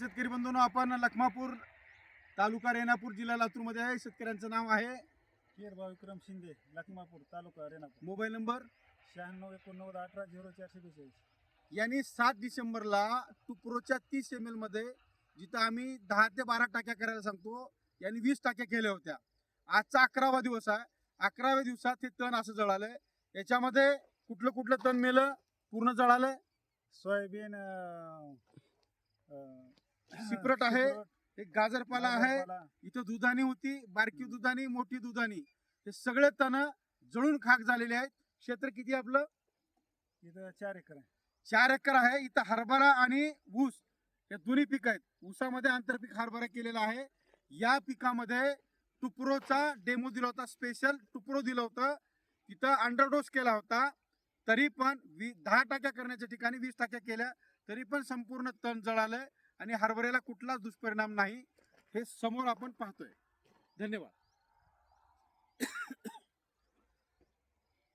शेतकरी बंधूंनो, आपण लखमापूर तालुका रेणापूर जिल्हा लातूर मध्ये आहे. शेतकऱ्यांचं नाव आहे केरबा विक्रम शिंदे, लखमापूर तालुका रेणापूर. Mobile number 96 89 18 0 442. यांनी 7 डिसेंबरला टुप्रोच्या 30 ml मध्ये, जिथं आम्ही 10 ते 12 टाक्या करायला सांगतो, यांनी 20 टाक्या केल्या होत्या. आजचा 11वा दिवस आहे. 11व्या दिवसात हे तण असं जळालंय. याच्यामध्ये कुठलं कुठलं तण मेलं, पूर्ण जळालंय. सोयाबीन, सिपरट आहे, एक गाजरपाला आहे, इथं दुधानी होती, बारकी दुधानी, मोठी दुधानी, हे सगळे तण जळून खाक झालेले आहेत. क्षेत्र किती आपलं? इथं 4 एकर आहे. 4 एकर आहे. इथं हरभरा आणि ऊस हे दोन्ही पीक आहेत. ऊसामध्ये आंतरपीक हरभरा केलेला आहे. या पिकामध्ये टुप्रोचा डेमो दिला होता, स्पेशल टुप्रो दिलं होतं. तिथं अंडरडोस केला होता. तरी पण 10 टाक्या करण्याच्या ठिकाणी 20 टाक्या केल्या, तरी पण संपूर्ण तण जळालंय आणि हरभऱ्याला कुठलाच दुष्परिणाम नाही. हे समोर आपण पाहतोय. धन्यवाद.